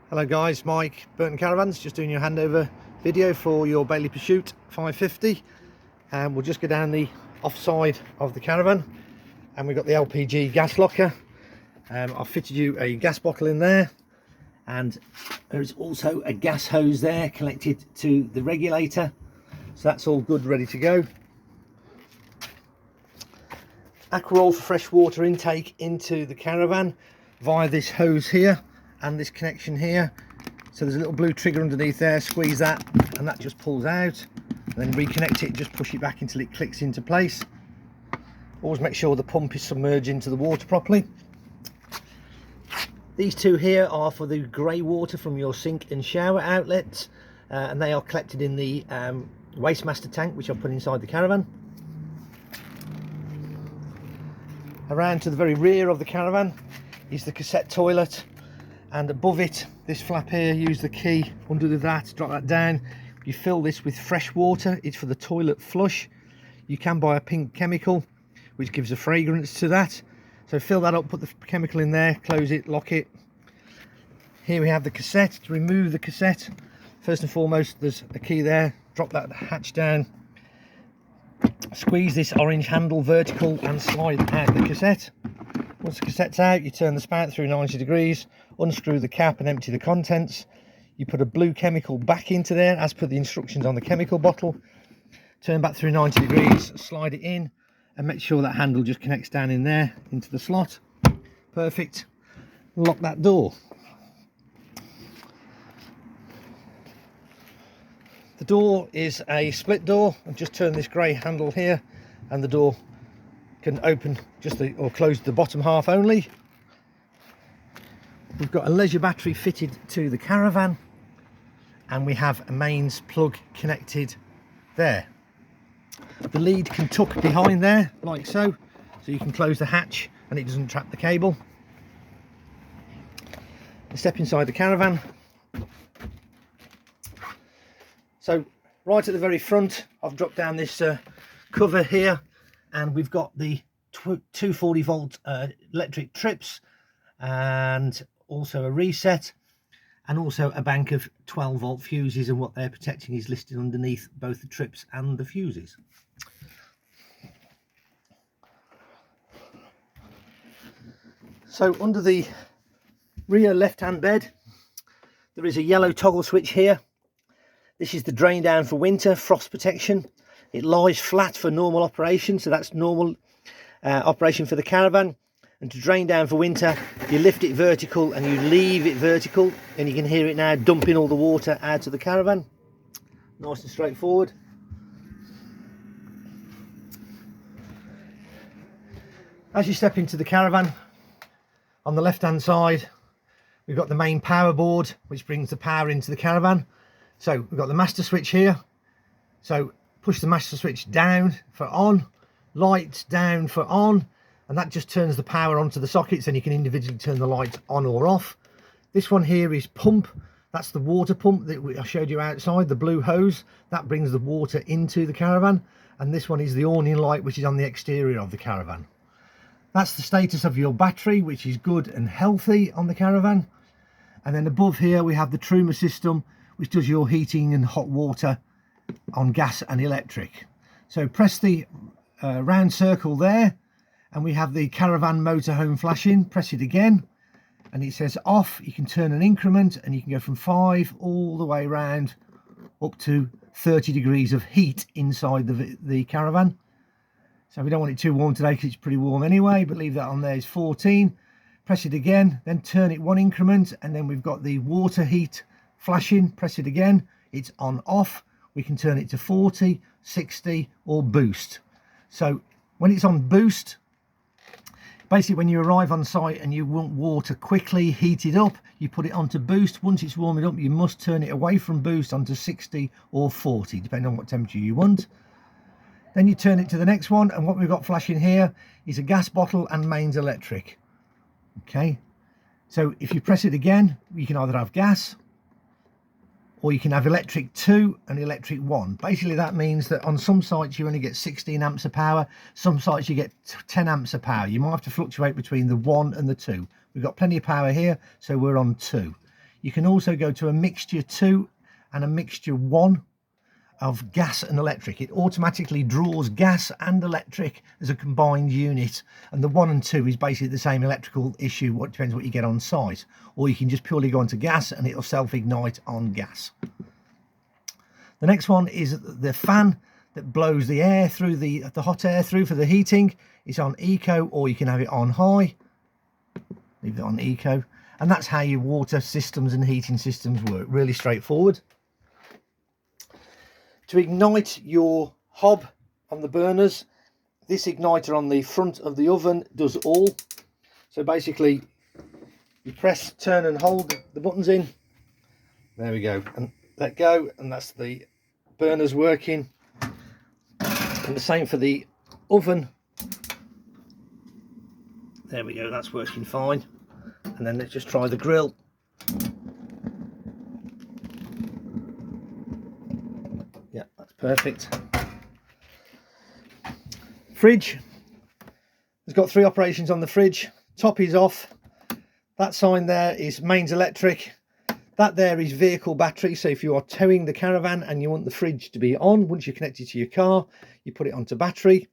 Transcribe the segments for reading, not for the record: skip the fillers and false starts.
Hello guys, Mike, Burton Caravans, just doing your handover video for your Bailey Pursuit 550, and we'll just go down the offside of the caravan, and we've got the LPG gas locker. I've fitted you a gas bottle in there, and there's also a gas hose there connected to the regulator, so that's all good, ready to go. Aquaroll for fresh water intake into the caravan via this hose here and this connection here. So there's a little blue trigger underneath there, squeeze that and that just pulls out, and then reconnect it, just push it back until it clicks into place. Always make sure the pump is submerged into the water properly. These two here are for the grey water from your sink and shower outlets, and they are collected in the waste master tank, which I've put inside the caravan. Around to the very rear of the caravan is the cassette toilet, and above it, this flap here, use the key under that, drop that down. You fill this with fresh water. It's for the toilet flush. You can buy a pink chemical which gives a fragrance to that, so fill that up, put the chemical in there, close it, lock it. Here we have the cassette. To remove the cassette, first and foremost, there's a key there, drop that hatch down, squeeze this orange handle vertical and slide out the cassette. Once the cassette's out, you turn the spout through 90 degrees, unscrew the cap and empty the contents. You put a blue chemical back into there as per the instructions on the chemical bottle, turn back through 90 degrees, slide it in and make sure that handle just connects down in there into the slot. Perfect. Lock that door. The door is a split door, and just turn this grey handle here and the door can open or close the bottom half only. We've got a leisure battery fitted to the caravan, and we have a mains plug connected there. The lead can tuck behind there like so you can close the hatch and it doesn't trap the cable. Step inside the caravan. So right at the very front, I've dropped down this cover here, and we've got the 240 volt electric trips, and also a reset, and also a bank of 12 volt fuses, and what they're protecting is listed underneath both the trips and the fuses. So under the rear left hand bed there is a yellow toggle switch here. This is the drain down for winter, frost protection. It lies flat for normal operation, so that's normal operation for the caravan. And to drain down for winter, you lift it vertical and you leave it vertical, and you can hear it now dumping all the water out of the caravan. Nice and straightforward. As you step into the caravan, on the left hand side we've got the main power board which brings the power into the caravan. So we've got the master switch here, so push the master switch down for on, lights down for on, and that just turns the power onto the sockets, and you can individually turn the lights on or off. This one here is pump. That's the water pump that I showed you outside, the blue hose that brings the water into the caravan, and this one is the awning light which is on the exterior of the caravan. That's the status of your battery, which is good and healthy on the caravan. And then above here we have the Truma system, which does your heating and hot water on gas and electric. So press the round circle there, and we have the caravan motorhome flashing. Press it again and it says off. You can turn an increment and you can go from 5 all the way around up to 30 degrees of heat inside the caravan. So we don't want it too warm today because it's pretty warm anyway, but leave that on there. Is 14. Press it again, then turn it 1 increment, and then we've got the water heat flashing. Press it again, it's on off. We can turn it to 40, 60 or boost. So when it's on boost, basically when you arrive on site and you want water quickly heated up, you put it onto boost. Once it's warming up, you must turn it away from boost onto 60 or 40 depending on what temperature you want. Then you turn it to the next one, and what we've got flashing here is a gas bottle and mains electric. Okay, so if you press it again, you can either have gas or you can have electric 2 and electric 1. Basically that means that on some sites you only get 16 amps of power, some sites you get 10 amps of power. You might have to fluctuate between the 1 and the 2. We've got plenty of power here, so we're on 2. You can also go to a mixture 2 and a mixture 1 of gas and electric. It automatically draws gas and electric as a combined unit, and the 1 and 2 is basically the same electrical issue. What depends what you get on site, or you can just purely go onto gas and it'll self-ignite on gas. The next one is the fan that blows the air through, the hot air through for the heating. It's on eco, or you can have it on high. Leave it on eco, and that's how your water systems and heating systems work. Really straightforward. To ignite your hob on the burners, this igniter on the front of the oven does all. So basically you press, turn and hold the buttons in. There we go, and let go, and that's the burners working. And the same for the oven. There we go, that's working fine. And then let's just try the grill. Yeah, that's perfect. Fridge has got 3 operations on the fridge. Top is off. That sign there is mains electric. That there is vehicle battery. So if you are towing the caravan and you want the fridge to be on, once you connect it to your car, you put it onto battery.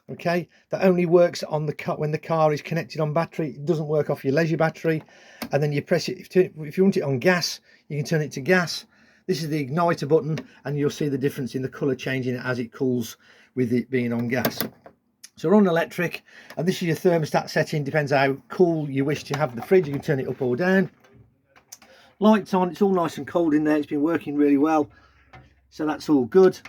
Okay, that only works on the car when the car is connected on battery. It doesn't work off your leisure battery. And then you press it. If you want it on gas, you can turn it to gas. This is the igniter button, and you'll see the difference in the colour changing as it cools with it being on gas. So we're on electric, and this is your thermostat setting. Depends how cool you wish to have the fridge. You can turn it up or down. Lights on. It's all nice and cold in there. It's been working really well, so that's all good.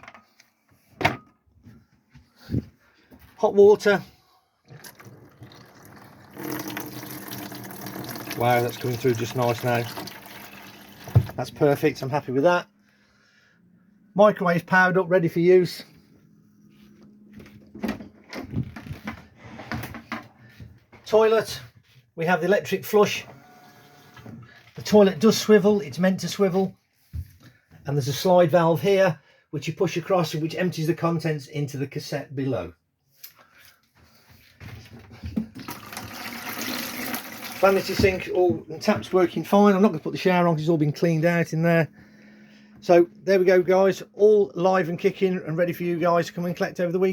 Hot water. Wow, that's coming through just nice now. That's perfect. I'm happy with that. Microwave powered up, ready for use. Toilet. We have the electric flush. The toilet does swivel. It's meant to swivel. And there's a slide valve here, which you push across and which empties the contents into the cassette below. Vanity sink, all the taps working fine. I'm not going to put the shower on because it's all been cleaned out in there. So there we go, guys, all live and kicking and ready for you guys to come and collect over the week.